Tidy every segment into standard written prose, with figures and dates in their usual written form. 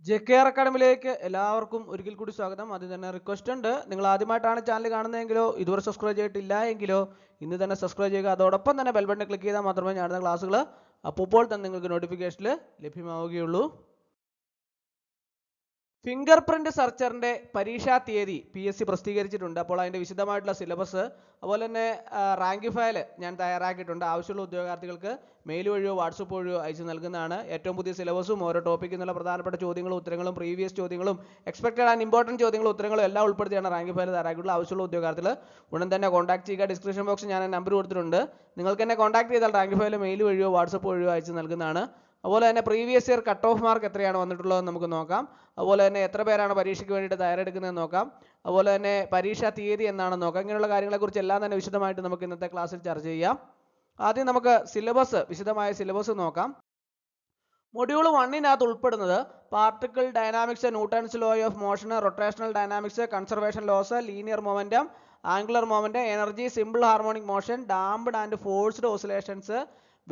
JKR അക്കാഡമിയിലേക്ക് എല്ലാവർക്കും ഒരിക്കൽ കൂടി സ്വാഗതം. ആദ്യം തന്നെ റിക്വസ്റ്റ് ഉണ്ട്, നിങ്ങൾ ആദ്യമായിട്ടാണ് ചാനൽ കാണുന്നതെങ്കിലോ ഇതുവരെ സബ്സ്ക്രൈബ് ചെയ്തിട്ടില്ല എങ്കിലോ ഇന്ന് തന്നെ സബ്സ്ക്രൈബ് ചെയ്യുക. അതോടൊപ്പം തന്നെ ബെൽ ബട്ടൺ ക്ലിക്ക് ചെയ്താൽ മാത്രമേ ഞാനുന്ന ക്ലാസ്സുകൾ അപ്പോൾ തന്നെ നിങ്ങൾക്ക് നോട്ടിഫിക്കേഷനിൽ ലഭ്യമാവുകയുള്ളൂ. ഫിംഗർ പ്രിന്റ് സെർച്ചറിന്റെ പരീക്ഷാ തീയതി PSC പ്രസിദ്ധീകരിച്ചിട്ടുണ്ട്. അപ്പോൾ അതിന്റെ വിശദമായിട്ടുള്ള സിലബസ് അതുപോലെ തന്നെ റാങ്ക് ഫയൽ ഞാൻ തയ്യാറാക്കിയിട്ടുണ്ട്. ആവശ്യമുള്ള ഉദ്യോഗാർത്ഥികൾക്ക് മെയിൽ വഴിയോ വാട്സപ്പ് വഴിയോ അയച്ചു നൽകുന്നതാണ്. ഏറ്റവും പുതിയ സിലബസും ഓരോ ടോപ്പിക്കിൽ നിന്നുള്ള പ്രധാനപ്പെട്ട ചോദ്യങ്ങളും ഉത്തരങ്ങളും പ്രീവിയസ് ചോദ്യങ്ങളും എക്സ്പെക്റ്റഡ് ആൻഡ് ഇമ്പോർട്ടൻറ്റ് ചോദ്യങ്ങളും ഉത്തരങ്ങളും എല്ലാം ഉൾപ്പെടുത്തിയാണ് റാങ്ക് ഫയൽ തയ്യാറാക്കിയിട്ടുള്ള. ആവശ്യമുള്ള ഉദ്യോഗാർത്ഥികൾ ഉടൻ തന്നെ കോൺടാക്ട് ചെയ്യുക. ഡിസ്ക്രിപ്ഷൻ ബോക്സിൽ ഞാൻ നമ്പർ കൊടുത്തിട്ടുണ്ട്. നിങ്ങൾക്ക് എന്നെ കോൺടാക്ട് ചെയ്താൽ റാങ്ക് ഫയൽ മെയിൽ വഴിയോ വാട്സപ്പ് വഴിയോ അയച്ചു നൽകുന്നതാണ്. അതുപോലെ തന്നെ previous year cut off mark എത്രയാണ് വന്നിട്ടുള്ളതെന്ന് നമുക്ക് നോക്കാം. അതുപോലെ തന്നെ എത്ര പേരാണ് പരീക്ഷയ്ക്ക് വേണ്ടിയിട്ട് തയ്യാറെടുക്കുന്നതെന്ന് നോക്കാം. അതുപോലെ തന്നെ പരീക്ഷാ തീയതി എന്നാണെന്ന് നോക്കാം. ഇങ്ങനെയുള്ള കാര്യങ്ങളെക്കുറിച്ച് എല്ലാം തന്നെ വിശദമായിട്ട് നമുക്ക് ഇന്നത്തെ ക്ലാസ്സിൽ ചർച്ച ചെയ്യാം. ആദ്യം നമുക്ക് വിശദമായ സിലബസ് നോക്കാം. മൊഡ്യൂൾ 1 ഉൾപ്പെടുന്നത് particle dynamics, Newton's law of motion, rotational dynamics, conservation loss, linear momentum, angular momentum, energy, simple harmonic motion, damped and forced oscillations,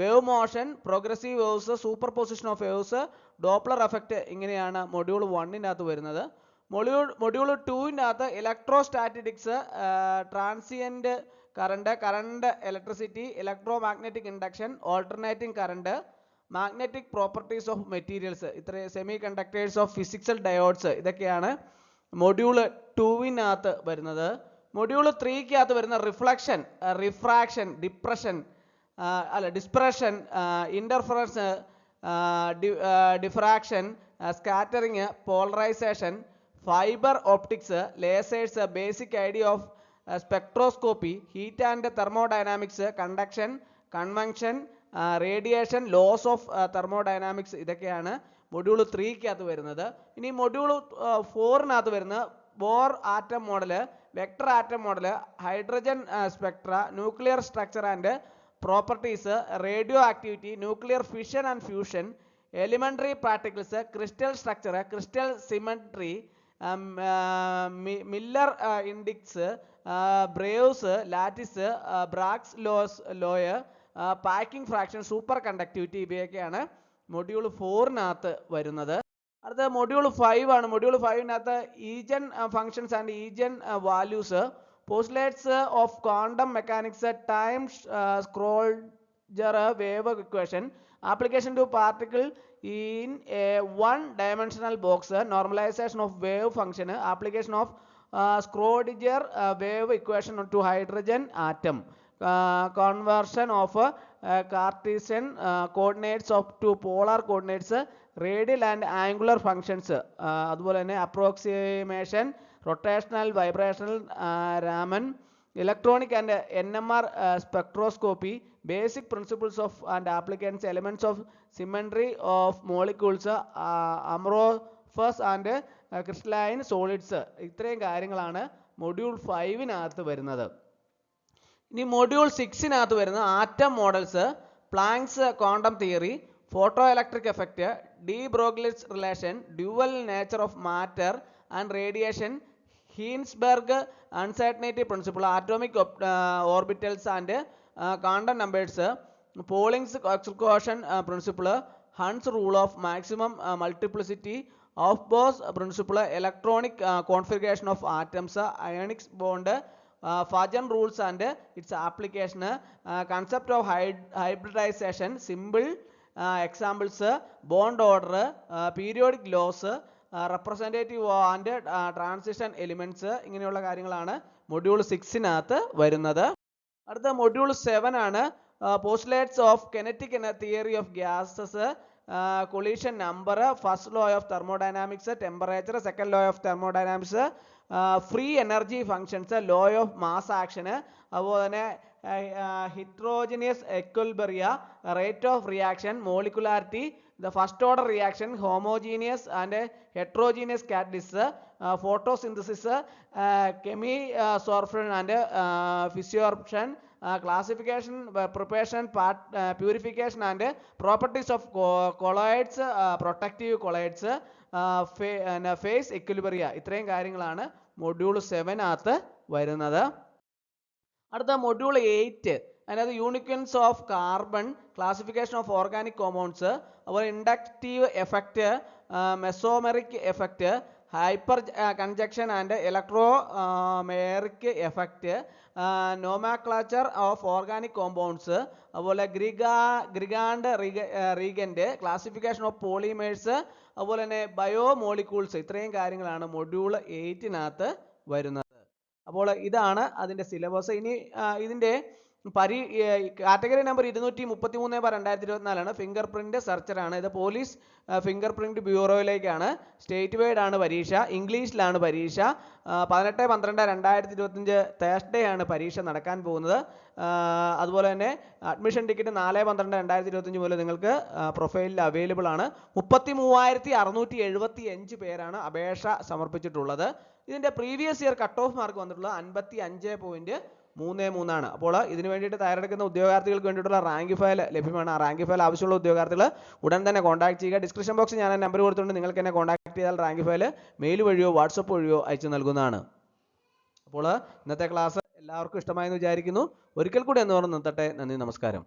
wave motion, progressive waves, super position of waves, Doppler effect. ഇങ്ങനെയാണ് module 1 വരുന്നത്. Module 2 electrostatics, transient current, electricity, electro magnetic induction, alternating current, magnetic properties of materials, ഇത്രയും semi conductors of ഫിസിക്സൽ diodes, ഇതൊക്കെയാണ് module 2 വരുന്നത്. Module 3 വരുന്ന reflection, refraction, dispersion, interference, diffraction, scattering, polarisation, fibre optics, lasers, basic idea of spectroscopy, heat and thermodynamics, conduction, convention, radiation, laws of thermodynamics, ഇതൊക്കെയാണ് module 3 വരുന്നത്. ഇനി module 4 വരുന്ന Bohr atom model, vector atom model, hydrogen spectra, nuclear structure and properties, radio activity, nuclear fission and fusion, elementary particles, crystal structure, crystal symmetry, Miller indices, Bravais, lattice, Bragg's law, packing fraction, super conductivity, ഇവയൊക്കെയാണ് module 4 വരുന്നത്. അടുത്ത module 5 ആണ്. Module 5 eigen functions and eigen values, postulates of quantum mechanics, time Schrödinger wave equation, application to particle in a one-dimensional box, normalization of wave function, application of Schrödinger wave equation to hydrogen atom, conversion of Cartesian coordinates to polar coordinates, radial and angular functions, അതുപോലെ തന്നെ approximation, rotational, vibrational, Raman, electronic and NMR spectroscopy, basic principles of and applications, elements of symmetry of molecules, amorphous and crystalline solids. ഇത്രയും കാര്യങ്ങളാണ് module 5 വരുന്നത്. ഇനി module 6 വരുന്ന atom models, Planck's quantum theory, photo electric effect, de Broglie's relation, dual nature of matter and radiation, Heisenberg uncertainty principle, atomic orbitals and quantum numbers, Pauli's exclusion principle, Hund's rule of maximum multiplicity, Aufbau principle, electronic configuration of atoms, ionic bond, Fajan rules and its application, concept of hybridization, simple examples, bond order, periodic laws, representative and transition elements. ഇങ്ങനെയുള്ള കാര്യങ്ങളാണ് module 6 വരുന്നത്. അടുത്ത module 7 ആണ്. postulates of kinetic theory of gases, collision number, first law of thermodynamics, temperature, second law of thermodynamics, free energy functions, law of mass action, അതുപോലെ തന്നെ heterogeneous equilibria, rate of reaction, molecularity, the first order reaction, homogeneous and heterogeneous catalysts, photosynthesis, chemisorption and fissorption, classification, preparation, purification and properties of colloids, protective colloids, phase equilibria. ഇത്രയും കാര്യങ്ങളാണ് module 7 വരുന്നത്. അടുത്ത module 8 അതിനകത്ത് uniqueness of carbon, classification of organic compounds, അതുപോലെ inductive effect, mesomeric effect, hyperconjugation and electromeric effect, nomenclature of organic compounds, അതുപോലെ Grignard reagent, classification of polymers, അതുപോലെ തന്നെ biomolecules. ഇത്രയും കാര്യങ്ങളാണ് മൊഡ്യൂൾ 8-നകത്ത് വരുന്നത്. അപ്പോൾ ഇതാണ് അതിൻ്റെ സിലബസ്. ഇനി ഇതിൻ്റെ കാറ്റഗറി നമ്പർ 233/2024 ഫിംഗർ പ്രിന്റ് സെർച്ചറാണ്. ഇത് പോലീസ് ഫിംഗർ പ്രിന്റ് ബ്യൂറോയിലേക്കാണ്. സ്റ്റേറ്റ് വൈഡ് ആണ് പരീക്ഷ, ഇംഗ്ലീഷിലാണ് പരീക്ഷ. 18/12/2025 തേഴ്സ്ഡേ ആണ് പരീക്ഷ നടക്കാൻ പോകുന്നത്. അതുപോലെ തന്നെ അഡ്മിഷൻ ടിക്കറ്റ് 4/12/2025 മുതൽ നിങ്ങൾക്ക് പ്രൊഫൈലിൽ അവൈലബിൾ ആണ്. 33,675 പേരാണ് അപേക്ഷ സമർപ്പിച്ചിട്ടുള്ളത്. ഇതിൻ്റെ previous year cut off mark വന്നിട്ടുള്ളത് 55.33 ആണ്. അപ്പോൾ ഇതിന് വേണ്ടിയിട്ട് തയ്യാറെടുക്കുന്ന ഉദ്യോഗാർത്ഥികൾക്ക് വേണ്ടിയിട്ടുള്ള റാങ്ക് ഫയൽ ലഭ്യമാണ്. ആ റാങ്ക് ഫയൽ ആവശ്യമുള്ള ഉദ്യോഗാർത്ഥികൾ ഉടൻ തന്നെ കോൺടാക്ട് ചെയ്യുക. ഡിസ്ക്രിപ്ഷൻ ബോക്സിൽ ഞാൻ നമ്പർ കൊടുത്തിട്ടുണ്ട്. നിങ്ങൾക്ക് എന്നെ കോൺടാക്ട് ചെയ്താൽ റാങ്ക് ഫയൽ മെയിൽ വഴിയോ വാട്സപ്പ് വഴിയോ അയച്ചു നൽകുന്നതാണ്. അപ്പോൾ ഇന്നത്തെ ക്ലാസ് എല്ലാവർക്കും ഇഷ്ടമായെന്ന് വിചാരിക്കുന്നു. ഒരിക്കൽ കൂടി എന്ന് പറഞ്ഞ് നിർത്തട്ടെ. നന്ദി, നമസ്കാരം.